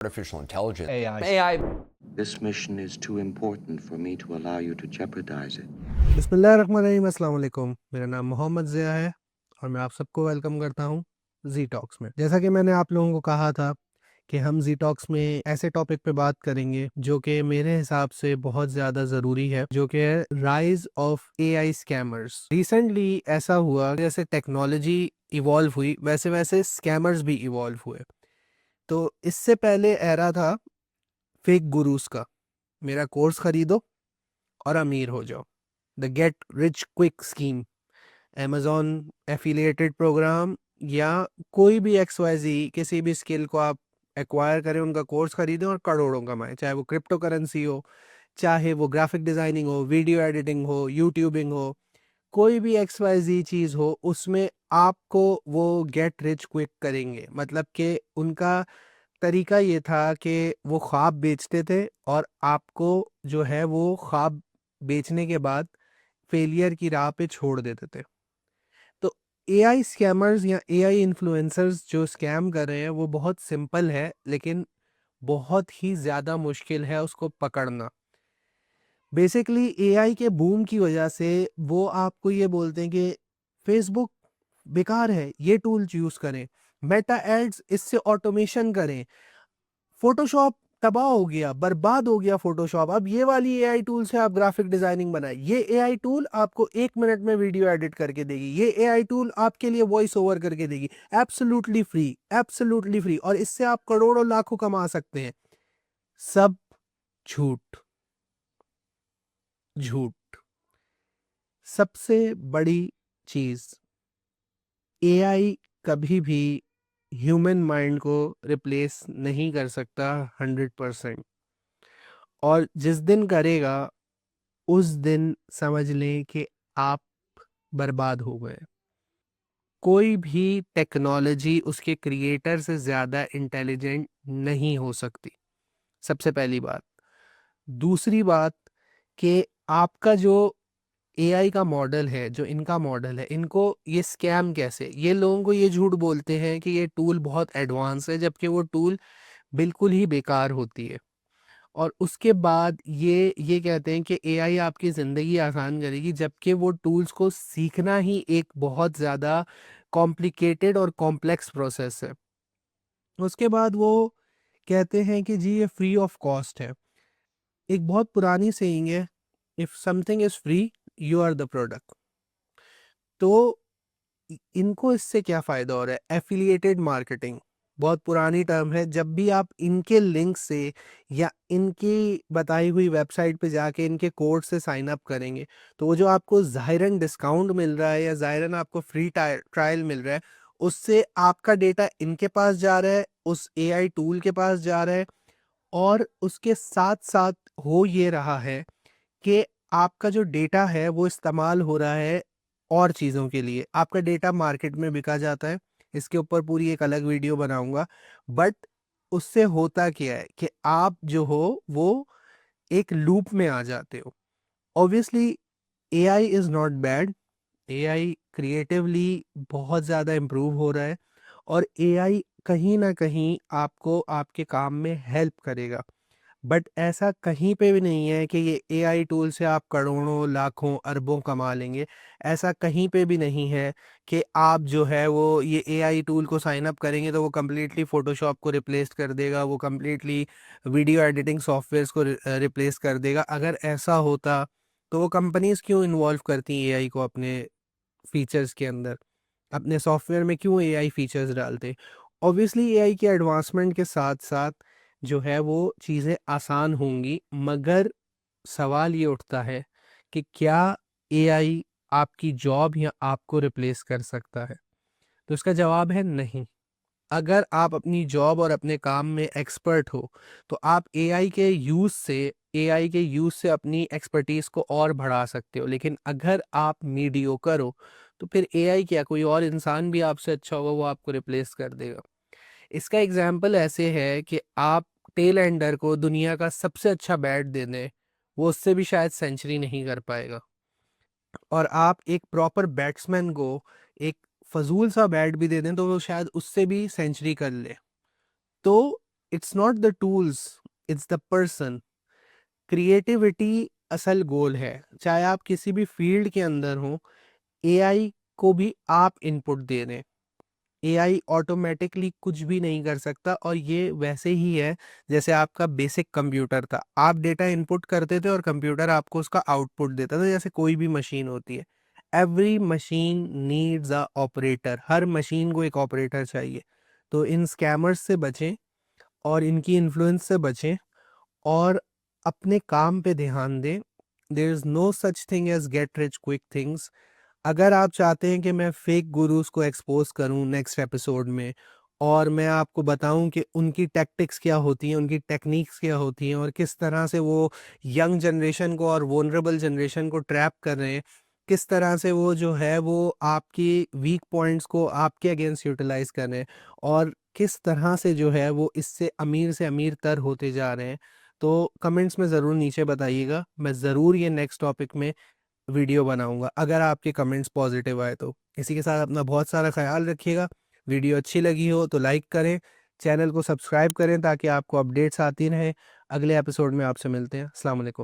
artificial intelligence. AI. AI. This mission is too important for me to allow you to jeopardize it. बिस्मिल्लाहिर्रहमानिर्रहीम, अस्सलाम वालेकुम। मेरा नाम मोहम्मद ज़िया है और मैं आप सबको वेलकम करता हूँ जी टॉक्स में। जैसा कि मैंने आप लोगों को कहा था कि हम जी टॉक्स में ऐसे टॉपिक पे बात करेंगे जो कि मेरे हिसाब से बहुत ज़्यादा ज़रूरी है, जो कि है rise of AI scammers. Recently ऐसा हुआ, जैसे टेक्नोलॉजी इवॉल्व हुई वैसे वैसे स्कैमर्स भी इवॉल्व हुए। तो इससे पहले एरा था फेक गुरुज का, मेरा कोर्स खरीदो और अमीर हो जाओ, the get rich quick scheme, Amazon affiliated program या कोई भी XYZ किसी भी स्किल को आप एक्वायर करें, उनका कोर्स खरीदें और करोड़ों कमाएं, चाहे वो क्रिप्टो करेंसी हो, चाहे वो ग्राफिक डिज़ाइनिंग हो, वीडियो एडिटिंग हो, यूट्यूबिंग हो, कोई भी XYZ चीज़ हो, उसमें आपको वो गेट रिच क्विक करेंगे। मतलब कि उनका तरीका ये था कि वो ख्वाब बेचते थे और आपको जो है वो ख्वाब बेचने के बाद फेलियर की राह पे छोड़ देते थे। तो एआई स्कैमर्स या एआई इन्फ्लुएंसर्स जो स्कैम कर रहे हैं वो बहुत सिंपल है, लेकिन बहुत ही ज़्यादा मुश्किल है उसको पकड़ना। बेसिकली एआई के बूम की वजह से वो आपको ये बोलते हैं कि फेसबुक बेकार है, ये टूल यूज़ करें, मेटा एड्स इससे ऑटोमेशन करें, फोटोशॉप तबाह हो गया, बर्बाद हो गया फोटोशॉप, अब ये वाली एआई टूल से आप ग्राफिक डिजाइनिंग बनाए, ये एआई टूल आपको 1 मिनट में वीडियो एडिट करके देगी, ये एआई टूल आपके लिए वॉइस ओवर करके देगी, एब्सोल्युटली फ्री, एब्सोल्युटली फ्री, और इससे आप करोड़ों लाखों कमा सकते हैं। सब झूठ, झूठ। सबसे बड़ी चीज, एआई कभी भी ह्यूमन माइंड को रिप्लेस नहीं कर सकता 100%। और जिस दिन करेगा उस दिन समझ लें कि आप बर्बाद हो गए। कोई भी टेक्नोलॉजी उसके क्रिएटर से ज़्यादा इंटेलिजेंट नहीं हो सकती, सबसे पहली बात। दूसरी बात कि आपका जो एआई का मॉडल है, जो इनका मॉडल है, इनको ये स्कैम कैसे, ये लोगों को ये झूठ बोलते हैं कि ये टूल बहुत एडवांस है, जबकि वो टूल बिल्कुल ही बेकार होती है। और उसके बाद ये कहते हैं कि एआई आपकी ज़िंदगी आसान करेगी, जबकि वो टूल्स को सीखना ही एक बहुत ज़्यादा कॉम्प्लिकेटेड और कॉम्प्लेक्स प्रोसेस है। उसके बाद वो कहते हैं कि जी ये फ्री ऑफ कॉस्ट है। एक बहुत पुरानी सेइंग है, if something is free you are the product. तो इनको इससे क्या फ़ायदा हो रहा है? एफिलिएटेड मार्केटिंग बहुत पुरानी टर्म है। जब भी आप इनके लिंक से या इनकी बताई हुई वेबसाइट पे जाके इनके कोड से साइन अप करेंगे, तो वो जो आपको ज़ाहिरन डिस्काउंट मिल रहा है या ज़ाहिरन आपको फ्री ट्रायल मिल रहा है, उससे आपका डेटा इनके पास जा रहा है, उस एआई टूल के पास जा रहा है, और उसके साथ साथ हो ये रहा है कि आपका जो डेटा है वो इस्तेमाल हो रहा है और चीज़ों के लिए। आपका डेटा मार्केट में बिका जाता है, इसके ऊपर पूरी एक अलग वीडियो बनाऊंगा। बट उससे होता क्या है कि आप जो हो वो एक लूप में आ जाते हो। Obviously AI is not bad, AI creatively बहुत ज़्यादा इम्प्रूव हो रहा है और एआई कहीं ना कहीं आपको आपके काम में हेल्प करेगा। बट ऐसा कहीं पे भी नहीं है कि ये एआई टूल से आप करोड़ों, लाखों, अरबों कमा लेंगे। ऐसा कहीं पे भी नहीं है कि आप जो है वो ये एआई टूल को साइन अप करेंगे तो वो कम्प्लीटली फ़ोटोशॉप को रिप्लेस कर देगा, वो कम्प्लीटली वीडियो एडिटिंग सॉफ्टवेयर्स को रिप्लेस कर देगा। अगर ऐसा होता तो वो कंपनीज़ क्यों इन्वॉल्व करती एआई को अपने फीचर्स के अंदर? अपने सॉफ्टवेयर में क्यों एआई फीचर्स डालते? ऑब्वियसली एआई के एडवांसमेंट के साथ-साथ जो है वो चीज़ें आसान होंगी, मगर सवाल ये उठता है कि क्या एआई आपकी जॉब या आपको रिप्लेस कर सकता है? तो इसका जवाब है नहीं। अगर आप अपनी जॉब और अपने काम में एक्सपर्ट हो, तो आप एआई के यूज़ से अपनी एक्सपर्टीज़ को और बढ़ा सकते हो। लेकिन अगर आप मीडियोकर हो, तो फिर एआई क्या, कोई और इंसान भी आपसे अच्छा होगा, वो आपको रिप्लेस कर देगा। इसका एग्ज़ाम्पल ऐसे है कि आप टेल एंडर को दुनिया का सबसे अच्छा बैट दे दें, वो उससे भी शायद सेंचुरी नहीं कर पाएगा। और आप एक प्रॉपर बैट्समैन को एक फ़ज़ूल सा बैट भी दे दें, तो वो शायद उससे भी सेंचुरी कर ले। तो it's not the tools, it's the person. Creativity असल गोल है। चाहे आप किसी भी फील्ड के अंदर हो, एआई को भी आप इनपुट दे रहे हैं। एआई ऑटोमेटिकली कुछ भी नहीं कर सकता, और ये वैसे ही है जैसे आपका बेसिक कंप्यूटर था। आप डेटा इनपुट करते थे और कंप्यूटर आपको उसका आउटपुट देता था, जैसे कोई भी मशीन होती है। Every machine needs a operator. Her machine को एक ऑपरेटर चाहिए। तो इन स्कैमर्स से बचें और इनकी इन्फ्लुएंस से बचें और अपने काम पे ध्यान दें। There is no such thing as get rich quick things. अगर आप चाहते हैं कि मैं फेक गुरुज़ को एक्सपोज़ करूँ नेक्स्ट एपिसोड में, और मैं आपको बताऊँ कि उनकी टैक्टिक्स क्या होती हैं, उनकी टेक्निक्स क्या होती हैं, और किस तरह से वो यंग जनरेशन को और वल्नरेबल जनरेशन को ट्रैप कर रहे हैं, किस तरह से वो जो है वो आपकी वीक पॉइंट्स को आपके अगेंस्ट यूटिलाइज़ कर रहे हैं, और किस तरह से जो है वो इससे अमीर तर होते जा रहे हैं। तो कमेंट्स में ज़रूर नीचे बताइएगा। मैं ज़रूर ये नेक्स्ट टॉपिक में वीडियो बनाऊँगा, अगर आपके कमेंट्स पॉजिटिव आए तो। इसी के साथ अपना बहुत सारा ख़्याल रखिएगा। वीडियो अच्छी लगी हो तो लाइक करें, चैनल को सब्सक्राइब करें ताकि आपको अपडेट्स आती रहें। अगले एपिसोड में आपसे मिलते हैं। अस्सलाम वालेकुम।